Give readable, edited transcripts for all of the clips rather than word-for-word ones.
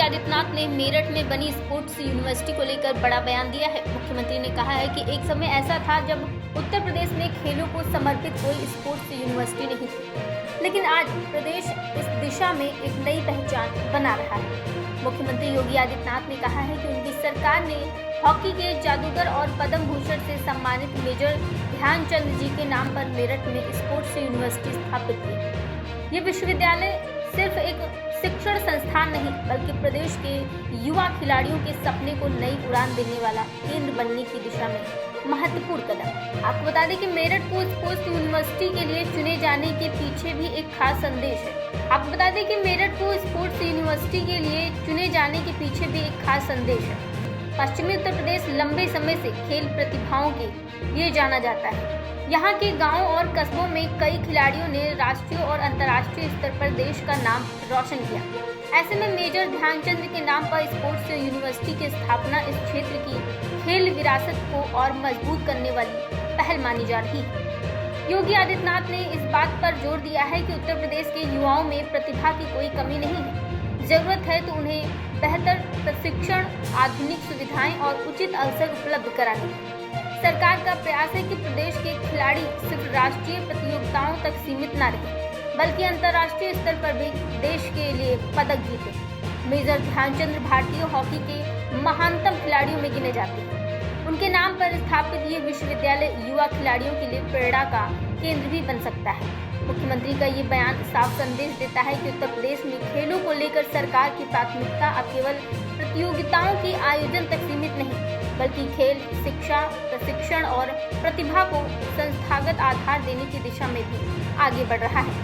आदित्यनाथ ने मेरठ में बनी स्पोर्ट्स यूनिवर्सिटी को लेकर बड़ा बयान दिया है। मुख्यमंत्री ने कहा है कि एक समय ऐसा था जब उत्तर प्रदेश में खेलों को समर्पित कोई स्पोर्ट्स यूनिवर्सिटी नहीं थी, लेकिन आज प्रदेश इस दिशा में एक नई पहचान बना रहा है। मुख्यमंत्री योगी आदित्यनाथ ने कहा है कि उनकी सरकार ने हॉकी के जादूगर और पद्म भूषण से सम्मानित मेजर ध्यानचंद जी के नाम पर मेरठ में स्पोर्ट्स यूनिवर्सिटी स्थापित की। ये विश्वविद्यालय सिर्फ एक शिक्षण संस्थान नहीं, बल्कि प्रदेश के युवा खिलाड़ियों के सपने को नई उड़ान देने वाला केंद्र बनने की दिशा में महत्वपूर्ण कदम। आपको बता दें कि मेरठ को स्पोर्ट्स यूनिवर्सिटी के लिए चुने जाने के पीछे भी एक खास संदेश है। आपको बता दें कि मेरठ को स्पोर्ट्स यूनिवर्सिटी के लिए चुने जाने के पीछे भी एक खास संदेश है। पश्चिमी उत्तर प्रदेश लंबे समय से खेल प्रतिभाओं के लिए जाना जाता है। यहाँ के गांवों और कस्बों में कई खिलाड़ियों ने राष्ट्रीय और अंतर्राष्ट्रीय स्तर पर देश का नाम रोशन किया। ऐसे में मेजर ध्यानचंद के नाम पर स्पोर्ट्स यूनिवर्सिटी की स्थापना इस क्षेत्र की खेल विरासत को और मजबूत करने वाली पहल मानी जा रही है। योगी आदित्यनाथ ने इस बात पर जोर दिया है कि उत्तर प्रदेश के युवाओं में प्रतिभा की कोई कमी नहीं है। जरूरत है तो उन्हें बेहतर प्रशिक्षण, आधुनिक सुविधाएं और उचित अवसर उपलब्ध कराने। सरकार का प्रयास है कि प्रदेश के खिलाड़ी सिर्फ राष्ट्रीय प्रतियोगिताओं तक सीमित न रहे, बल्कि अंतर्राष्ट्रीय स्तर पर भी देश के लिए पदक जीते। मेजर ध्यानचंद भारतीय हॉकी के महानतम खिलाड़ियों में गिने जाते हैं। उनके नाम पर स्थापित ये विश्वविद्यालय युवा खिलाड़ियों के लिए प्रेरणा का केंद्र भी बन सकता है। मुख्यमंत्री का ये बयान साफ संदेश देता है कि उत्तर प्रदेश में खेलों को लेकर सरकार की प्राथमिकता अब केवल प्रतियोगिताओं के आयोजन तक सीमित नहीं, बल्कि खेल, शिक्षा, प्रशिक्षण और प्रतिभा को संस्थागत आधार देने की दिशा में भी आगे बढ़ रहा है।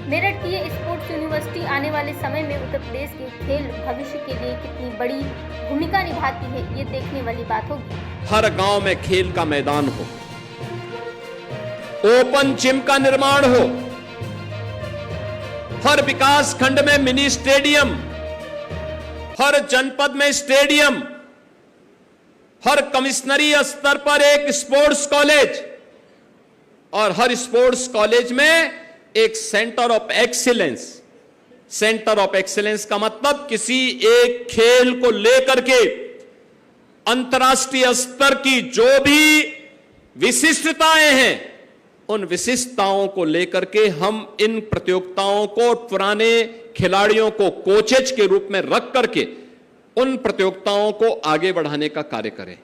मेरठ की ये स्पोर्ट्स यूनिवर्सिटी आने वाले समय में उत्तर प्रदेश के खेल भविष्य के लिए कितनी बड़ी भूमिका निभाती है, ये देखने वाली बात होगी। हर गांव में खेल का मैदान हो, ओपन जिम का निर्माण हो, हर विकास खंड में मिनी स्टेडियम, हर जनपद में स्टेडियम, हर कमिश्नरी स्तर पर एक स्पोर्ट्स कॉलेज और हर स्पोर्ट्स कॉलेज में एक centre of excellence. Centre of excellence का मतलब किसी एक खेल को लेकर के अंतर्राष्ट्रीय स्तर की जो भी विशिष्टताएं हैं, उन विशिष्टताओं को लेकर के हम इन प्रतियोगिताओं को पुराने खिलाड़ियों को कोचेज के रूप में रख करके उन प्रतियोगिताओं को आगे बढ़ाने का कार्य करें।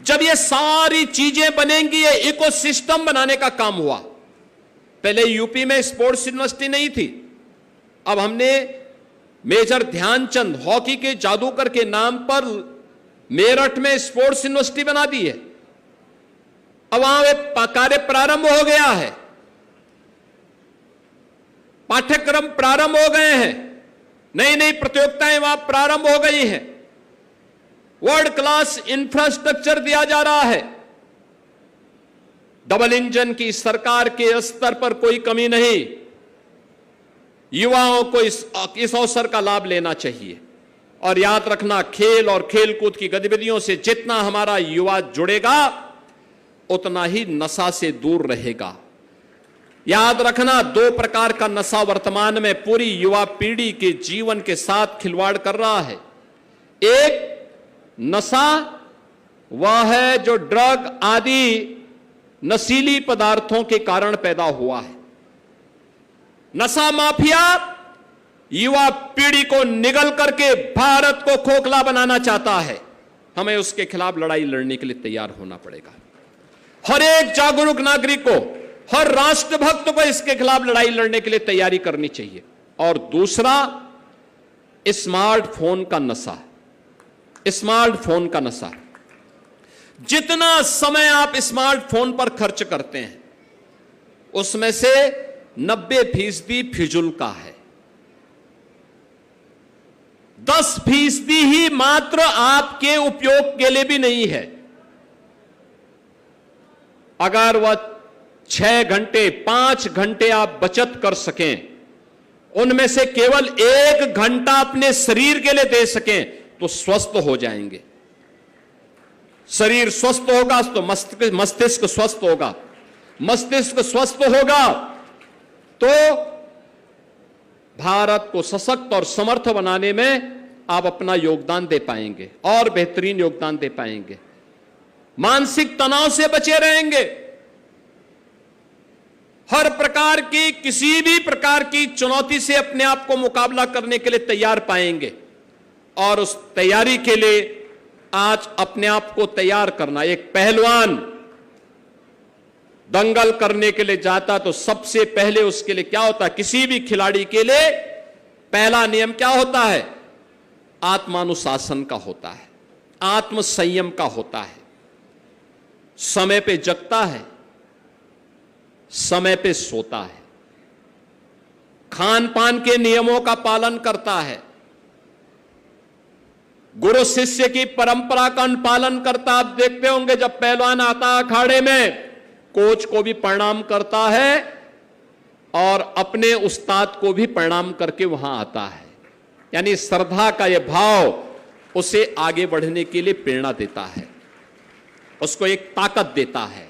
जब ये सारी चीजें बनेंगी, ये इकोसिस्टम बनाने का काम हुआ। पहले यूपी में स्पोर्ट्स यूनिवर्सिटी नहीं थी, अब हमने मेजर ध्यानचंद हॉकी के जादूगर के नाम पर मेरठ में स्पोर्ट्स यूनिवर्सिटी बना दी है। अब वहां कार्य प्रारंभ हो गया है, पाठ्यक्रम प्रारंभ हो गए हैं, नई नई प्रतियोगिताएं वहां प्रारंभ हो गई हैं, वर्ल्ड क्लास इंफ्रास्ट्रक्चर दिया जा रहा है। डबल इंजन की सरकार के स्तर पर कोई कमी नहीं। युवाओं को इस अवसर का लाभ लेना चाहिए और याद रखना, खेल और खेलकूद की गतिविधियों से जितना हमारा युवा जुड़ेगा, उतना ही नशा से दूर रहेगा। याद रखना, दो प्रकार का नशा वर्तमान में पूरी युवा पीढ़ी के जीवन के साथ खिलवाड़ कर रहा है। एक नशा वह है जो ड्रग आदि नशीली पदार्थों के कारण पैदा हुआ है। नशा माफिया युवा पीढ़ी को निगल करके भारत को खोखला बनाना चाहता है। हमें उसके खिलाफ लड़ाई लड़ने के लिए तैयार होना पड़ेगा। हर एक जागरूक नागरिक को, हर राष्ट्रभक्त को इसके खिलाफ लड़ाई लड़ने के लिए तैयारी करनी चाहिए। और दूसरा, स्मार्टफोन का नशा। स्मार्टफोन का नशा, जितना समय आप स्मार्टफोन पर खर्च करते हैं, उसमें से 90% फिजूल का है। 10% ही मात्र आपके उपयोग के लिए भी नहीं है। अगर वह 6 घंटे 5 घंटे आप बचत कर सकें, उनमें से केवल 1 घंटा अपने शरीर के लिए दे सकें, तो स्वस्थ हो जाएंगे। शरीर स्वस्थ होगा तो मस्तिष्क स्वस्थ होगा, मस्तिष्क स्वस्थ होगा तो भारत को सशक्त और समर्थ बनाने में आप अपना योगदान दे पाएंगे और बेहतरीन योगदान दे पाएंगे। मानसिक तनाव से बचे रहेंगे। हर प्रकार की किसी भी प्रकार की चुनौती से अपने आप को मुकाबला करने के लिए तैयार पाएंगे और उस तैयारी के लिए आज अपने आप को तैयार करना। एक पहलवान दंगल करने के लिए जाता तो सबसे पहले उसके लिए क्या होता है? किसी भी खिलाड़ी के लिए पहला नियम क्या होता है? आत्मानुशासन का होता है, आत्म संयम का होता है। समय पे जगता है, समय पे सोता है, खान पान के नियमों का पालन करता है, गुरु शिष्य की परंपरा का अनुपालन करता। आप देखते होंगे जब पहलवान आता अखाड़े में, कोच को भी प्रणाम करता है और अपने उस्ताद को भी प्रणाम करके वहां आता है। यानी श्रद्धा का यह भाव उसे आगे बढ़ने के लिए प्रेरणा देता है, उसको एक ताकत देता है।